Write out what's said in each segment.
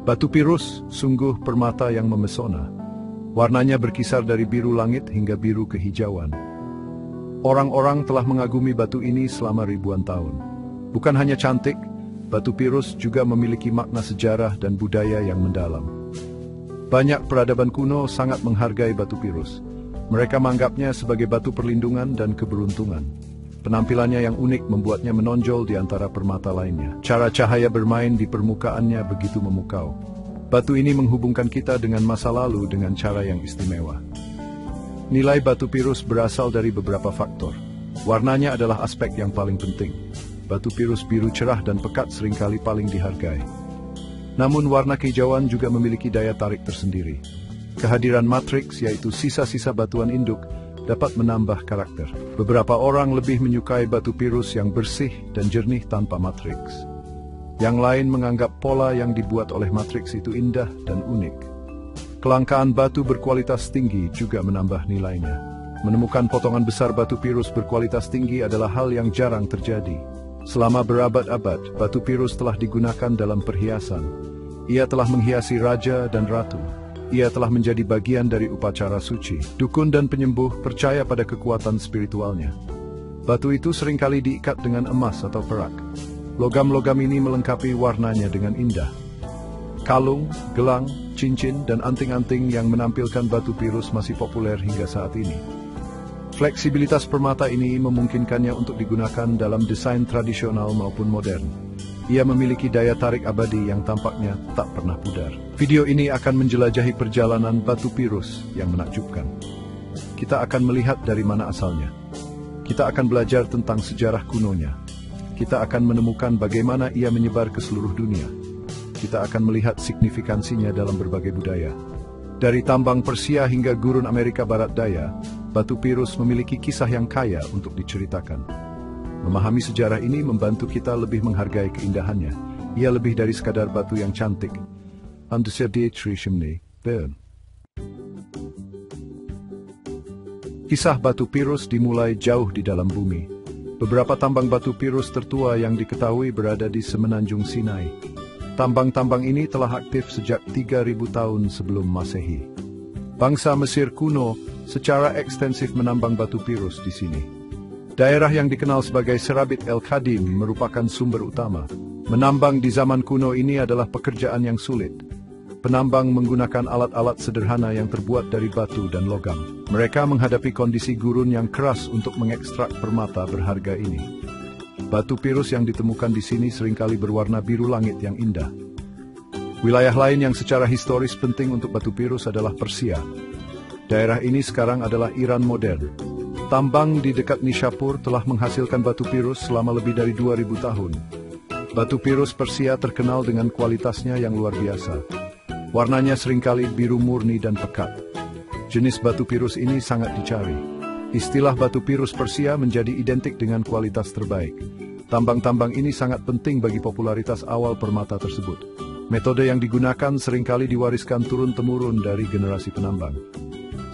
Batu Pirus sungguh permata yang memesona. Warnanya berkisar dari biru langit hingga biru kehijauan. Orang-orang telah mengagumi batu ini selama ribuan tahun. Bukan hanya cantik, Batu Pirus juga memiliki makna sejarah dan budaya yang mendalam. Banyak peradaban kuno sangat menghargai Batu Pirus. Mereka menganggapnya sebagai batu perlindungan dan keberuntungan. Penampilannya yang unik membuatnya menonjol di antara permata lainnya. Cara cahaya bermain di permukaannya begitu memukau. Batu ini menghubungkan kita dengan masa lalu dengan cara yang istimewa. Nilai Batu Pirus berasal dari beberapa faktor. Warnanya adalah aspek yang paling penting. Batu Pirus biru cerah dan pekat seringkali paling dihargai. Namun warna kehijauan juga memiliki daya tarik tersendiri. Kehadiran matriks, yaitu sisa-sisa batuan induk, dapat menambah karakter. Beberapa orang lebih menyukai Batu Pirus yang bersih dan jernih tanpa matriks. Yang lain menganggap pola yang dibuat oleh matriks itu indah dan unik. Kelangkaan batu berkualitas tinggi juga menambah nilainya. Menemukan potongan besar Batu Pirus berkualitas tinggi adalah hal yang jarang terjadi. Selama berabad-abad, Batu Pirus telah digunakan dalam perhiasan. Ia telah menghiasi raja dan ratu. Ia telah menjadi bagian dari upacara suci. Dukun dan penyembuh percaya pada kekuatan spiritualnya. Batu itu seringkali diikat dengan emas atau perak. Logam-logam ini melengkapi warnanya dengan indah. Kalung, gelang, cincin, dan anting-anting yang menampilkan Batu Pirus masih populer hingga saat ini. Fleksibilitas permata ini memungkinkannya untuk digunakan dalam desain tradisional maupun modern. Ia memiliki daya tarik abadi yang tampaknya tak pernah pudar. Video ini akan menjelajahi perjalanan Batu Pirus yang menakjubkan. Kita akan melihat dari mana asalnya. Kita akan belajar tentang sejarah kunonya. Kita akan menemukan bagaimana ia menyebar ke seluruh dunia. Kita akan melihat signifikansinya dalam berbagai budaya. Dari tambang Persia hingga gurun Amerika Barat Daya, Batu Pirus memiliki kisah yang kaya untuk diceritakan. Memahami sejarah ini membantu kita lebih menghargai keindahannya. Ia lebih dari sekadar batu yang cantik. Kisah Batu Pirus dimulai jauh di dalam bumi. Beberapa tambang Batu Pirus tertua yang diketahui berada di semenanjung Sinai. Tambang-tambang ini telah aktif sejak 3000 tahun sebelum Masehi. Bangsa Mesir kuno secara ekstensif menambang Batu Pirus di sini. Daerah yang dikenal sebagai Serabit El-Khadim merupakan sumber utama. Menambang di zaman kuno ini adalah pekerjaan yang sulit. Penambang menggunakan alat-alat sederhana yang terbuat dari batu dan logam. Mereka menghadapi kondisi gurun yang keras untuk mengekstrak permata berharga ini. Batu Pirus yang ditemukan di sini seringkali berwarna biru langit yang indah. Wilayah lain yang secara historis penting untuk Batu Pirus adalah Persia. Daerah ini sekarang adalah Iran modern. Tambang di dekat Nishapur telah menghasilkan Batu Pirus selama lebih dari 2000 tahun. Batu Pirus Persia terkenal dengan kualitasnya yang luar biasa. Warnanya seringkali biru murni dan pekat. Jenis Batu Pirus ini sangat dicari. Istilah Batu Pirus Persia menjadi identik dengan kualitas terbaik. Tambang-tambang ini sangat penting bagi popularitas awal permata tersebut. Metode yang digunakan seringkali diwariskan turun-temurun dari generasi penambang.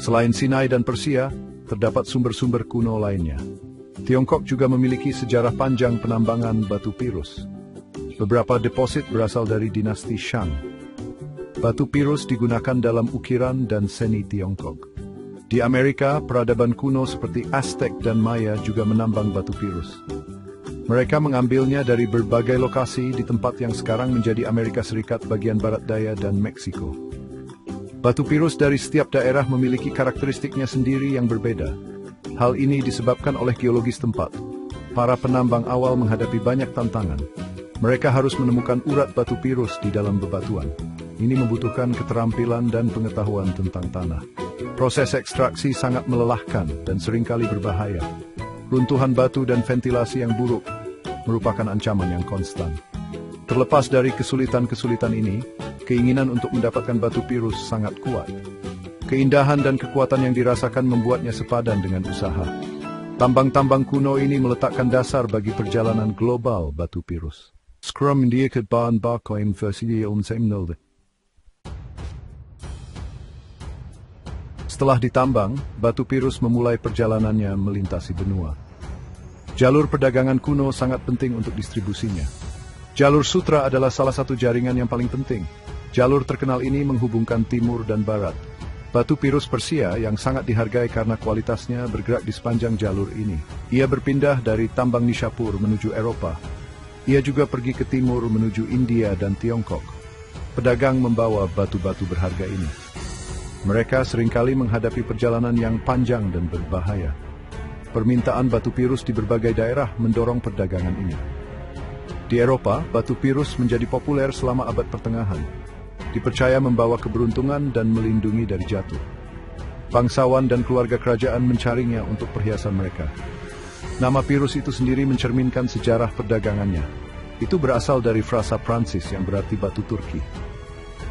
Selain Sinai dan Persia, terdapat sumber-sumber kuno lainnya. Tiongkok juga memiliki sejarah panjang penambangan Batu Pirus. Beberapa deposit berasal dari dinasti Shang. Batu Pirus digunakan dalam ukiran dan seni Tiongkok. Di Amerika, peradaban kuno seperti Aztec dan Maya juga menambang Batu Pirus. Mereka mengambilnya dari berbagai lokasi di tempat yang sekarang menjadi Amerika Serikat bagian barat daya dan Meksiko. Batu Pirus dari setiap daerah memiliki karakteristiknya sendiri yang berbeda. Hal ini disebabkan oleh geologis tempat. Para penambang awal menghadapi banyak tantangan. Mereka harus menemukan urat Batu Pirus di dalam bebatuan. Ini membutuhkan keterampilan dan pengetahuan tentang tanah. Proses ekstraksi sangat melelahkan dan seringkali berbahaya. Runtuhan batu dan ventilasi yang buruk merupakan ancaman yang konstan. Terlepas dari kesulitan-kesulitan ini, keinginan untuk mendapatkan Batu Pirus sangat kuat. Keindahan dan kekuatan yang dirasakan membuatnya sepadan dengan usaha. Tambang-tambang kuno ini meletakkan dasar bagi perjalanan global Batu Pirus. Setelah ditambang, Batu Pirus memulai perjalanannya melintasi benua. Jalur perdagangan kuno sangat penting untuk distribusinya. Jalur sutra adalah salah satu jaringan yang paling penting. Jalur terkenal ini menghubungkan timur dan barat. Batu Pirus Persia yang sangat dihargai karena kualitasnya bergerak di sepanjang jalur ini. Ia berpindah dari tambang Nishapur menuju Eropa. Ia juga pergi ke timur menuju India dan Tiongkok. Pedagang membawa batu-batu berharga ini. Mereka seringkali menghadapi perjalanan yang panjang dan berbahaya. Permintaan batu pirus di berbagai daerah mendorong perdagangan ini. Di Eropa, batu pirus menjadi populer selama abad pertengahan. Dipercaya membawa keberuntungan dan melindungi dari jatuh. Bangsawan dan keluarga kerajaan mencarinya untuk perhiasan mereka. Nama Pirus itu sendiri mencerminkan sejarah perdagangannya. Itu berasal dari frasa Prancis yang berarti batu Turki.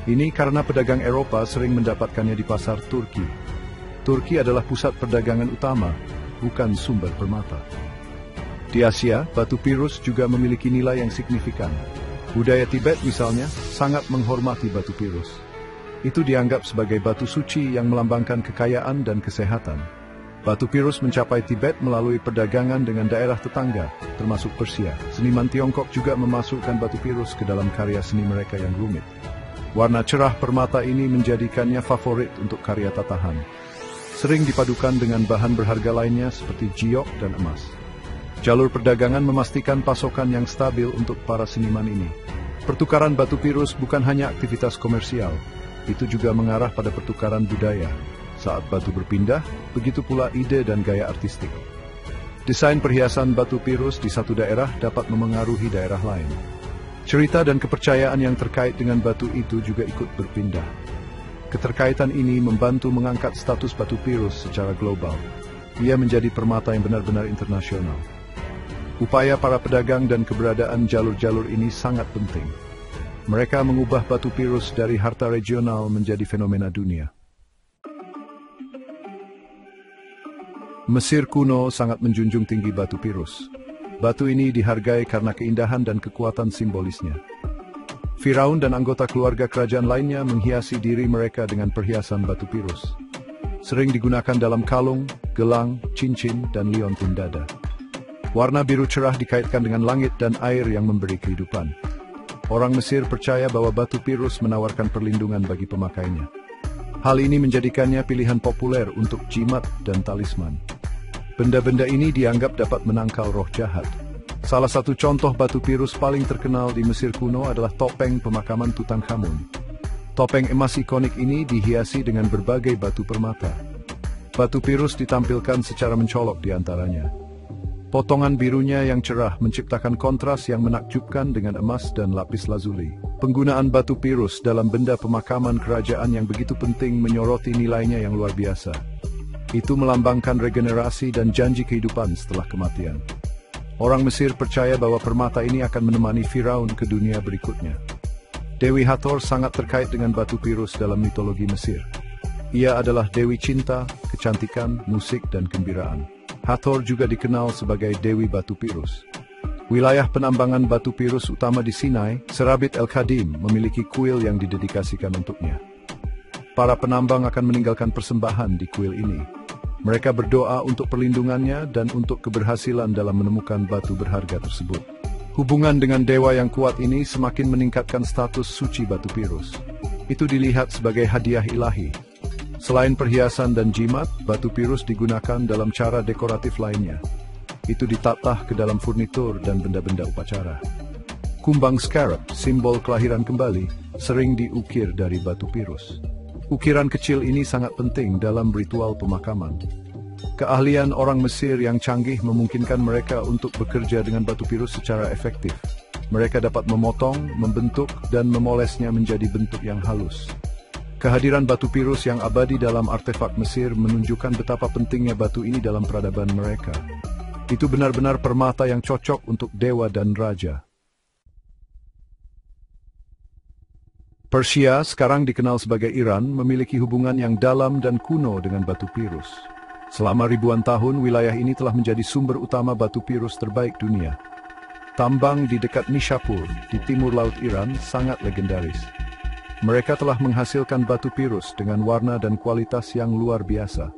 Ini karena pedagang Eropa sering mendapatkannya di pasar Turki. Turki adalah pusat perdagangan utama, bukan sumber permata. Di Asia, batu Pirus juga memiliki nilai yang signifikan. Budaya Tibet misalnya sangat menghormati batu Pirus. Itu dianggap sebagai batu suci yang melambangkan kekayaan dan kesehatan. Batu Pirus mencapai Tibet melalui perdagangan dengan daerah tetangga, termasuk Persia. Seniman Tiongkok juga memasukkan batu Pirus ke dalam karya seni mereka yang rumit. Warna cerah permata ini menjadikannya favorit untuk karya tatahan. Sering dipadukan dengan bahan berharga lainnya seperti giok dan emas. Jalur perdagangan memastikan pasokan yang stabil untuk para seniman ini. Pertukaran batu Pirus bukan hanya aktivitas komersial, itu juga mengarah pada pertukaran budaya. Saat batu berpindah, begitu pula ide dan gaya artistik. Desain perhiasan batu Pirus di satu daerah dapat memengaruhi daerah lain. Cerita dan kepercayaan yang terkait dengan batu itu juga ikut berpindah. Keterkaitan ini membantu mengangkat status batu Pirus secara global. Ia menjadi permata yang benar-benar internasional. Upaya para pedagang dan keberadaan jalur-jalur ini sangat penting. Mereka mengubah batu Pirus dari harta regional menjadi fenomena dunia. Mesir kuno sangat menjunjung tinggi batu Pirus. Batu ini dihargai karena keindahan dan kekuatan simbolisnya. Firaun dan anggota keluarga kerajaan lainnya menghiasi diri mereka dengan perhiasan batu Pirus. Sering digunakan dalam kalung, gelang, cincin, dan liontin dada. Warna biru cerah dikaitkan dengan langit dan air yang memberi kehidupan. Orang Mesir percaya bahwa batu Pirus menawarkan perlindungan bagi pemakainya. Hal ini menjadikannya pilihan populer untuk jimat dan talisman. Benda-benda ini dianggap dapat menangkal roh jahat. Salah satu contoh batu Pirus paling terkenal di Mesir kuno adalah topeng pemakaman Tutankhamun. Topeng emas ikonik ini dihiasi dengan berbagai batu permata. Batu Pirus ditampilkan secara mencolok di antaranya. Potongan birunya yang cerah menciptakan kontras yang menakjubkan dengan emas dan lapis lazuli. Penggunaan batu Pirus dalam benda pemakaman kerajaan yang begitu penting menyoroti nilainya yang luar biasa. Itu melambangkan regenerasi dan janji kehidupan setelah kematian. Orang Mesir percaya bahwa permata ini akan menemani Firaun ke dunia berikutnya. Dewi Hathor sangat terkait dengan batu Pirus dalam mitologi Mesir. Ia adalah Dewi Cinta, Kecantikan, Musik, dan Kegembiraan. Hathor juga dikenal sebagai Dewi Batu Pirus. Wilayah penambangan batu Pirus utama di Sinai, Serabit El-Khadim, memiliki kuil yang didedikasikan untuknya. Para penambang akan meninggalkan persembahan di kuil ini. Mereka berdoa untuk perlindungannya dan untuk keberhasilan dalam menemukan batu berharga tersebut. Hubungan dengan dewa yang kuat ini semakin meningkatkan status suci batu Pirus. Itu dilihat sebagai hadiah ilahi. Selain perhiasan dan jimat, batu Pirus digunakan dalam cara dekoratif lainnya. Itu ditatah ke dalam furnitur dan benda-benda upacara. Kumbang scarab, simbol kelahiran kembali, sering diukir dari batu Pirus. Ukiran kecil ini sangat penting dalam ritual pemakaman. Keahlian orang Mesir yang canggih memungkinkan mereka untuk bekerja dengan batu Pirus secara efektif. Mereka dapat memotong, membentuk, dan memolesnya menjadi bentuk yang halus. Kehadiran batu Pirus yang abadi dalam artefak Mesir menunjukkan betapa pentingnya batu ini dalam peradaban mereka. Itu benar-benar permata yang cocok untuk dewa dan raja. Persia, sekarang dikenal sebagai Iran, memiliki hubungan yang dalam dan kuno dengan batu Pirus. Selama ribuan tahun, wilayah ini telah menjadi sumber utama batu Pirus terbaik dunia. Tambang di dekat Nishapur, di timur laut Iran, sangat legendaris. Mereka telah menghasilkan batu Pirus dengan warna dan kualitas yang luar biasa.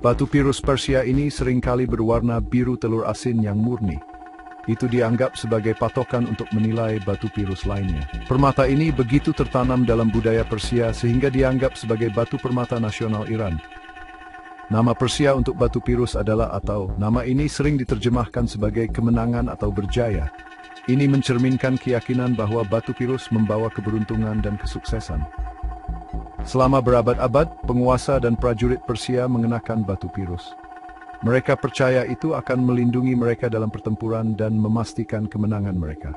Batu Pirus Persia ini seringkali berwarna biru telur asin yang murni. Itu dianggap sebagai patokan untuk menilai batu pirus lainnya. Permata ini begitu tertanam dalam budaya Persia sehingga dianggap sebagai batu permata nasional Iran. Nama Persia untuk batu pirus adalah atau nama ini sering diterjemahkan sebagai kemenangan atau berjaya. Ini mencerminkan keyakinan bahwa batu pirus membawa keberuntungan dan kesuksesan. Selama berabad-abad, penguasa dan prajurit Persia mengenakan batu pirus. Mereka percaya itu akan melindungi mereka dalam pertempuran dan memastikan kemenangan mereka.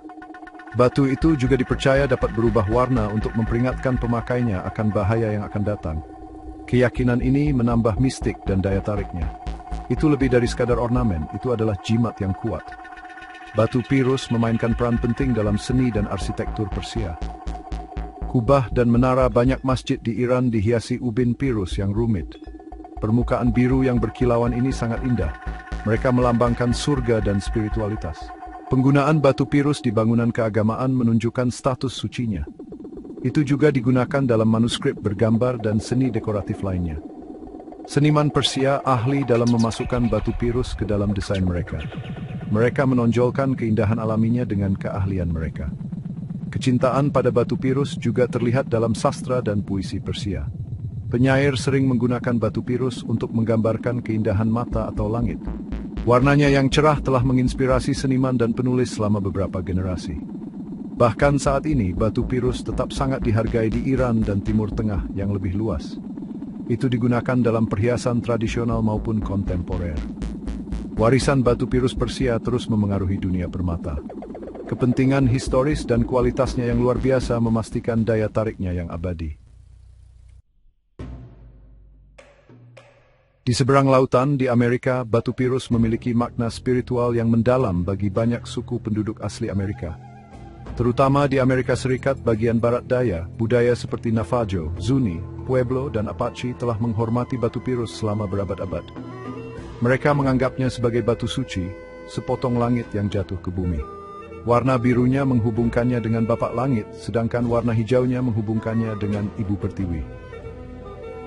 Batu itu juga dipercaya dapat berubah warna untuk memperingatkan pemakainya akan bahaya yang akan datang. Keyakinan ini menambah mistik dan daya tariknya. Itu lebih dari sekadar ornamen, itu adalah jimat yang kuat. Batu pirus memainkan peran penting dalam seni dan arsitektur Persia. Kubah dan menara banyak masjid di Iran dihiasi ubin pirus yang rumit. Permukaan biru yang berkilauan ini sangat indah. Mereka melambangkan surga dan spiritualitas. Penggunaan batu pirus di bangunan keagamaan menunjukkan status sucinya. Itu juga digunakan dalam manuskrip bergambar dan seni dekoratif lainnya. Seniman Persia ahli dalam memasukkan batu pirus ke dalam desain mereka. Mereka menonjolkan keindahan alaminya dengan keahlian mereka. Kecintaan pada batu pirus juga terlihat dalam sastra dan puisi Persia. Penyair sering menggunakan batu pirus untuk menggambarkan keindahan mata atau langit. Warnanya yang cerah telah menginspirasi seniman dan penulis selama beberapa generasi. Bahkan saat ini, batu pirus tetap sangat dihargai di Iran dan Timur Tengah yang lebih luas. Itu digunakan dalam perhiasan tradisional maupun kontemporer. Warisan batu pirus Persia terus memengaruhi dunia permata. Kepentingan historis dan kualitasnya yang luar biasa memastikan daya tariknya yang abadi. Di seberang lautan di Amerika, batu pirus memiliki makna spiritual yang mendalam bagi banyak suku penduduk asli Amerika. Terutama di Amerika Serikat bagian barat daya, budaya seperti Navajo, Zuni, Pueblo, dan Apache telah menghormati batu pirus selama berabad-abad. Mereka menganggapnya sebagai batu suci, sepotong langit yang jatuh ke bumi. Warna birunya menghubungkannya dengan Bapak Langit, sedangkan warna hijaunya menghubungkannya dengan Ibu Pertiwi.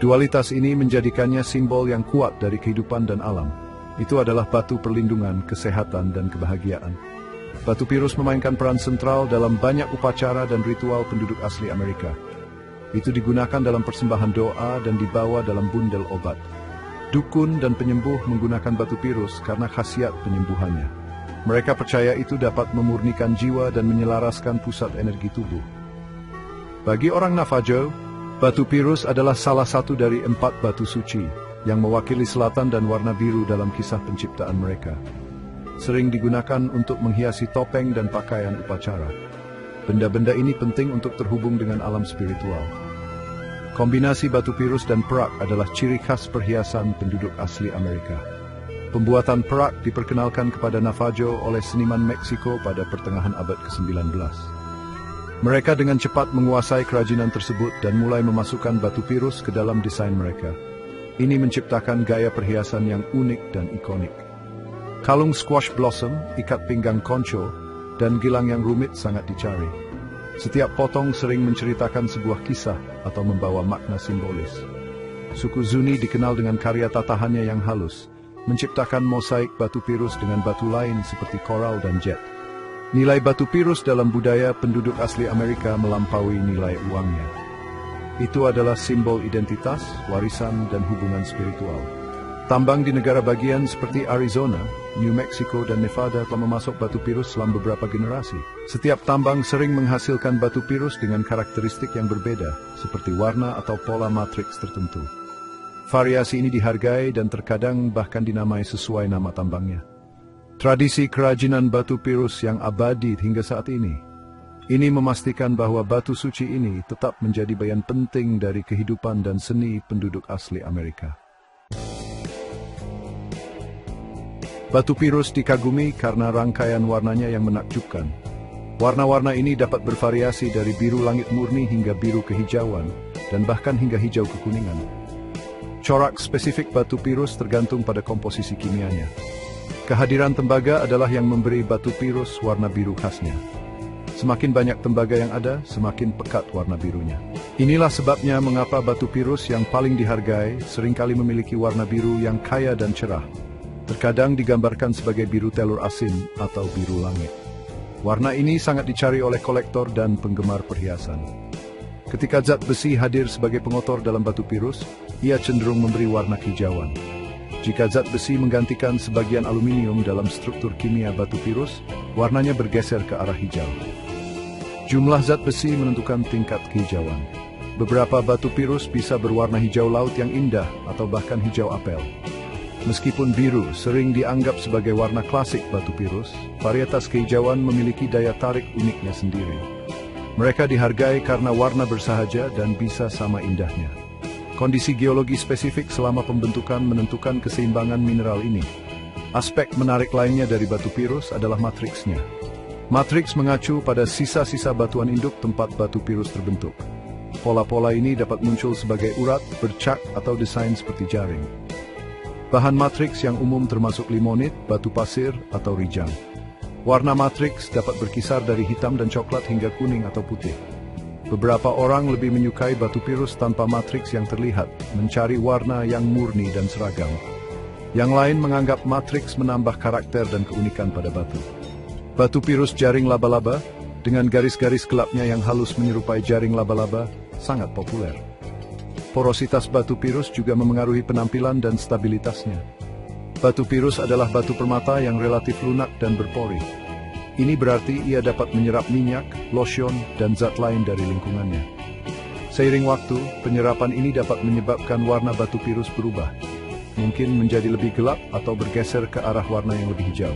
Dualitas ini menjadikannya simbol yang kuat dari kehidupan dan alam. Itu adalah batu perlindungan, kesehatan, dan kebahagiaan. Batu pirus memainkan peran sentral dalam banyak upacara dan ritual penduduk asli Amerika. Itu digunakan dalam persembahan doa dan dibawa dalam bundel obat. Dukun dan penyembuh menggunakan batu pirus karena khasiat penyembuhannya. Mereka percaya itu dapat memurnikan jiwa dan menyelaraskan pusat energi tubuh. Bagi orang Navajo, batu pirus adalah salah satu dari 4 batu suci yang mewakili selatan dan warna biru dalam kisah penciptaan mereka. Sering digunakan untuk menghiasi topeng dan pakaian upacara. Benda-benda ini penting untuk terhubung dengan alam spiritual. Kombinasi batu pirus dan perak adalah ciri khas perhiasan penduduk asli Amerika. Pembuatan perak diperkenalkan kepada Navajo oleh seniman Meksiko pada pertengahan abad ke-19. Mereka dengan cepat menguasai kerajinan tersebut dan mulai memasukkan batu pirus ke dalam desain mereka. Ini menciptakan gaya perhiasan yang unik dan ikonik. Kalung squash blossom, ikat pinggang konco, dan gilang yang rumit sangat dicari. Setiap potong sering menceritakan sebuah kisah atau membawa makna simbolis. Suku Zuni dikenal dengan karya tatahannya yang halus, menciptakan mosaik batu pirus dengan batu lain seperti koral dan jet. Nilai batu pirus dalam budaya penduduk asli Amerika melampaui nilai uangnya. Itu adalah simbol identitas, warisan, dan hubungan spiritual. Tambang di negara bagian seperti Arizona, New Mexico, dan Nevada telah memasok batu pirus selama beberapa generasi. Setiap tambang sering menghasilkan batu pirus dengan karakteristik yang berbeda, seperti warna atau pola matriks tertentu. Variasi ini dihargai dan terkadang bahkan dinamai sesuai nama tambangnya. Tradisi kerajinan batu pirus yang abadi hingga saat ini. Ini memastikan bahwa batu suci ini tetap menjadi bagian penting dari kehidupan dan seni penduduk asli Amerika. Batu pirus dikagumi karena rangkaian warnanya yang menakjubkan. Warna-warna ini dapat bervariasi dari biru langit murni hingga biru kehijauan, dan bahkan hingga hijau kekuningan. Corak spesifik batu pirus tergantung pada komposisi kimianya. Kehadiran tembaga adalah yang memberi batu pirus warna biru khasnya. Semakin banyak tembaga yang ada, semakin pekat warna birunya. Inilah sebabnya mengapa batu pirus yang paling dihargai seringkali memiliki warna biru yang kaya dan cerah. Terkadang digambarkan sebagai biru telur asin atau biru langit. Warna ini sangat dicari oleh kolektor dan penggemar perhiasan. Ketika zat besi hadir sebagai pengotor dalam batu pirus, ia cenderung memberi warna kehijauan. Jika zat besi menggantikan sebagian aluminium dalam struktur kimia batu pirus, warnanya bergeser ke arah hijau. Jumlah zat besi menentukan tingkat kehijauan. Beberapa batu pirus bisa berwarna hijau laut yang indah atau bahkan hijau apel. Meskipun biru sering dianggap sebagai warna klasik batu pirus, varietas kehijauan memiliki daya tarik uniknya sendiri. Mereka dihargai karena warna bersahaja dan bisa sama indahnya. Kondisi geologi spesifik selama pembentukan menentukan keseimbangan mineral ini. Aspek menarik lainnya dari batu pirus adalah matriksnya. Matriks mengacu pada sisa-sisa batuan induk tempat batu pirus terbentuk. Pola-pola ini dapat muncul sebagai urat, bercak, atau desain seperti jaring. Bahan matriks yang umum termasuk limonit, batu pasir, atau rijang. Warna matriks dapat berkisar dari hitam dan coklat hingga kuning atau putih. Beberapa orang lebih menyukai batu pirus tanpa matriks yang terlihat, mencari warna yang murni dan seragam. Yang lain menganggap matriks menambah karakter dan keunikan pada batu. Batu pirus jaring laba-laba, dengan garis-garis gelapnya yang halus menyerupai jaring laba-laba, sangat populer. Porositas batu pirus juga memengaruhi penampilan dan stabilitasnya. Batu pirus adalah batu permata yang relatif lunak dan berpori. Ini berarti ia dapat menyerap minyak, lotion, dan zat lain dari lingkungannya. Seiring waktu, penyerapan ini dapat menyebabkan warna batu pirus berubah. Mungkin menjadi lebih gelap atau bergeser ke arah warna yang lebih hijau.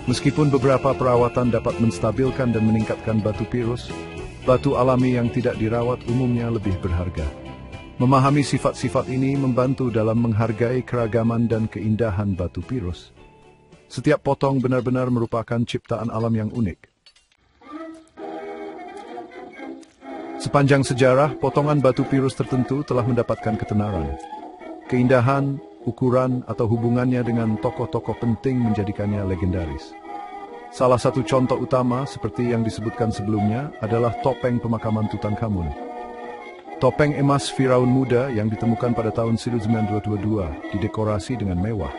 Meskipun beberapa perawatan dapat menstabilkan dan meningkatkan batu pirus, batu alami yang tidak dirawat umumnya lebih berharga. Memahami sifat-sifat ini membantu dalam menghargai keragaman dan keindahan batu pirus. Setiap potong benar-benar merupakan ciptaan alam yang unik. Sepanjang sejarah, potongan batu pirus tertentu telah mendapatkan ketenaran. Keindahan, ukuran, atau hubungannya dengan tokoh-tokoh penting menjadikannya legendaris. Salah satu contoh utama, seperti yang disebutkan sebelumnya, adalah topeng pemakaman Tutankhamun. Topeng emas Firaun muda yang ditemukan pada tahun 1922 didekorasi dengan mewah.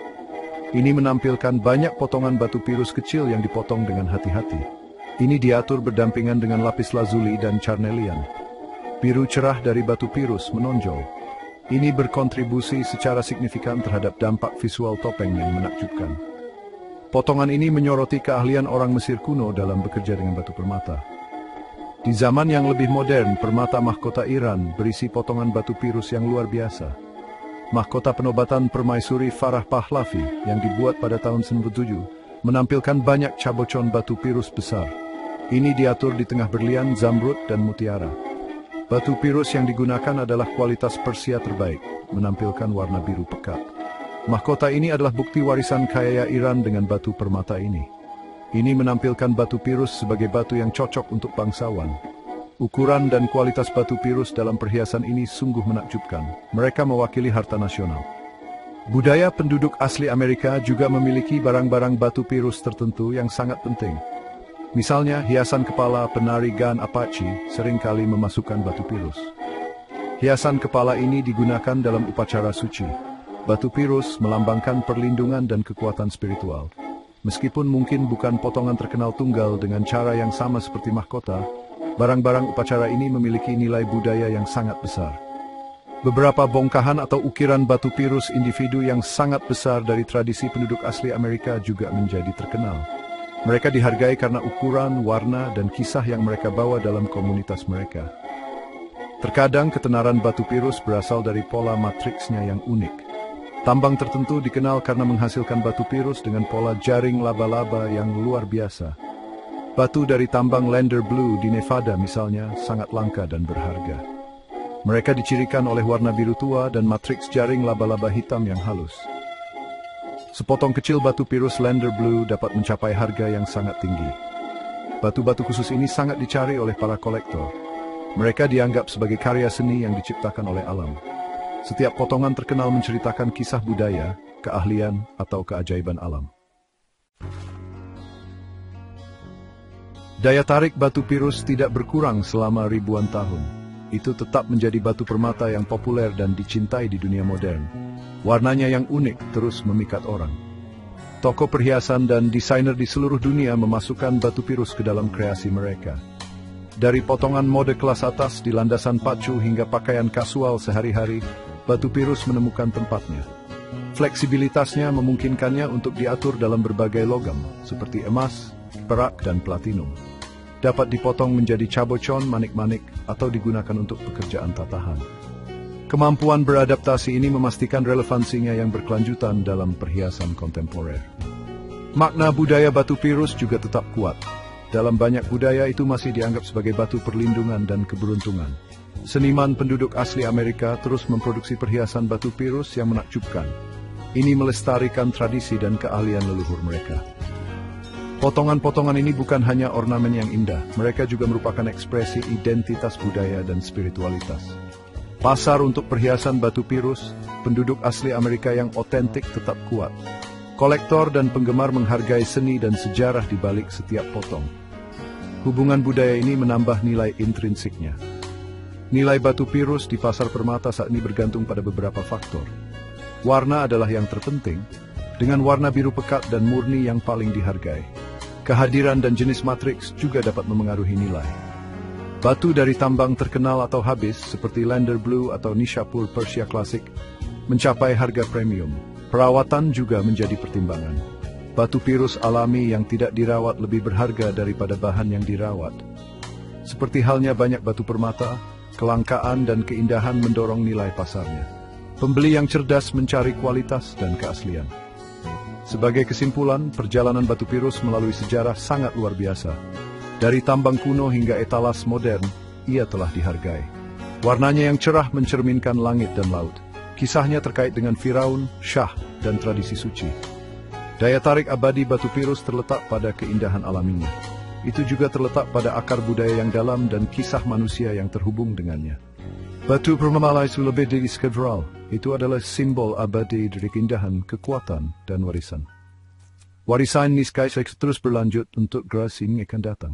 Ini menampilkan banyak potongan batu pirus kecil yang dipotong dengan hati-hati. Ini diatur berdampingan dengan lapis lazuli dan carnelian. Biru cerah dari batu pirus menonjol. Ini berkontribusi secara signifikan terhadap dampak visual topeng yang menakjubkan. Potongan ini menyoroti keahlian orang Mesir kuno dalam bekerja dengan batu permata. Di zaman yang lebih modern, permata mahkota Iran berisi potongan batu pirus yang luar biasa. Mahkota penobatan permaisuri Farah Pahlavi yang dibuat pada tahun 1907 menampilkan banyak cabocon batu pirus besar. Ini diatur di tengah berlian, zamrud, dan mutiara. Batu pirus yang digunakan adalah kualitas Persia terbaik, menampilkan warna biru pekat. Mahkota ini adalah bukti warisan kaya Iran dengan batu permata ini. Ini menampilkan batu pirus sebagai batu yang cocok untuk bangsawan. Ukuran dan kualitas batu pirus dalam perhiasan ini sungguh menakjubkan. Mereka mewakili harta nasional. Budaya penduduk asli Amerika juga memiliki barang-barang batu pirus tertentu yang sangat penting. Misalnya, hiasan kepala penari Gun Apache seringkali memasukkan batu pirus. Hiasan kepala ini digunakan dalam upacara suci. Batu pirus melambangkan perlindungan dan kekuatan spiritual. Meskipun mungkin bukan potongan terkenal tunggal dengan cara yang sama seperti mahkota, barang-barang upacara ini memiliki nilai budaya yang sangat besar. Beberapa bongkahan atau ukiran batu pirus individu yang sangat besar dari tradisi penduduk asli Amerika juga menjadi terkenal. Mereka dihargai karena ukuran, warna, dan kisah yang mereka bawa dalam komunitas mereka. Terkadang ketenaran batu pirus berasal dari pola matriksnya yang unik. Tambang tertentu dikenal karena menghasilkan batu pirus dengan pola jaring laba-laba yang luar biasa. Batu dari tambang Lander Blue di Nevada misalnya sangat langka dan berharga. Mereka dicirikan oleh warna biru tua dan matriks jaring laba-laba hitam yang halus. Sepotong kecil batu pirus Lander Blue dapat mencapai harga yang sangat tinggi. Batu-batu khusus ini sangat dicari oleh para kolektor. Mereka dianggap sebagai karya seni yang diciptakan oleh alam. Setiap potongan terkenal menceritakan kisah budaya, keahlian, atau keajaiban alam. Daya tarik batu pirus tidak berkurang selama ribuan tahun. Itu tetap menjadi batu permata yang populer dan dicintai di dunia modern. Warnanya yang unik terus memikat orang. Toko perhiasan dan desainer di seluruh dunia memasukkan batu pirus ke dalam kreasi mereka. Dari potongan mode kelas atas di landasan pacu hingga pakaian kasual sehari-hari, batu pirus menemukan tempatnya. Fleksibilitasnya memungkinkannya untuk diatur dalam berbagai logam, seperti emas, perak, dan platinum. Dapat dipotong menjadi cabochon, manik-manik, atau digunakan untuk pekerjaan tatahan. Kemampuan beradaptasi ini memastikan relevansinya yang berkelanjutan dalam perhiasan kontemporer. Makna budaya batu pirus juga tetap kuat. Dalam banyak budaya itu masih dianggap sebagai batu perlindungan dan keberuntungan. Seniman penduduk asli Amerika terus memproduksi perhiasan batu pirus yang menakjubkan. Ini melestarikan tradisi dan keahlian leluhur mereka. Potongan-potongan ini bukan hanya ornamen yang indah, mereka juga merupakan ekspresi identitas budaya dan spiritualitas. Pasar untuk perhiasan batu pirus, penduduk asli Amerika yang otentik tetap kuat. Kolektor dan penggemar menghargai seni dan sejarah di balik setiap potong. Hubungan budaya ini menambah nilai intrinsiknya. Nilai batu pirus di pasar permata saat ini bergantung pada beberapa faktor. Warna adalah yang terpenting, dengan warna biru pekat dan murni yang paling dihargai. Kehadiran dan jenis matriks juga dapat memengaruhi nilai. Batu dari tambang terkenal atau habis, seperti Lander Blue atau Nishapur Persia Klasik, mencapai harga premium. Perawatan juga menjadi pertimbangan. Batu pirus alami yang tidak dirawat lebih berharga daripada bahan yang dirawat. Seperti halnya banyak batu permata, kelangkaan dan keindahan mendorong nilai pasarnya. Pembeli yang cerdas mencari kualitas dan keaslian. Sebagai kesimpulan, perjalanan batu pirus melalui sejarah sangat luar biasa. Dari tambang kuno hingga etalas modern, ia telah dihargai. Warnanya yang cerah mencerminkan langit dan laut. Kisahnya terkait dengan Firaun, Syah, dan tradisi suci. Daya tarik abadi batu pirus terletak pada keindahan alaminya. Itu juga terletak pada akar budaya yang dalam dan kisah manusia yang terhubung dengannya. Batu permalai lebih dari skedral, itu adalah simbol abadi dari keindahan, kekuatan, dan warisan. Warisan niscaya terus berlanjut untuk generasi yang akan datang.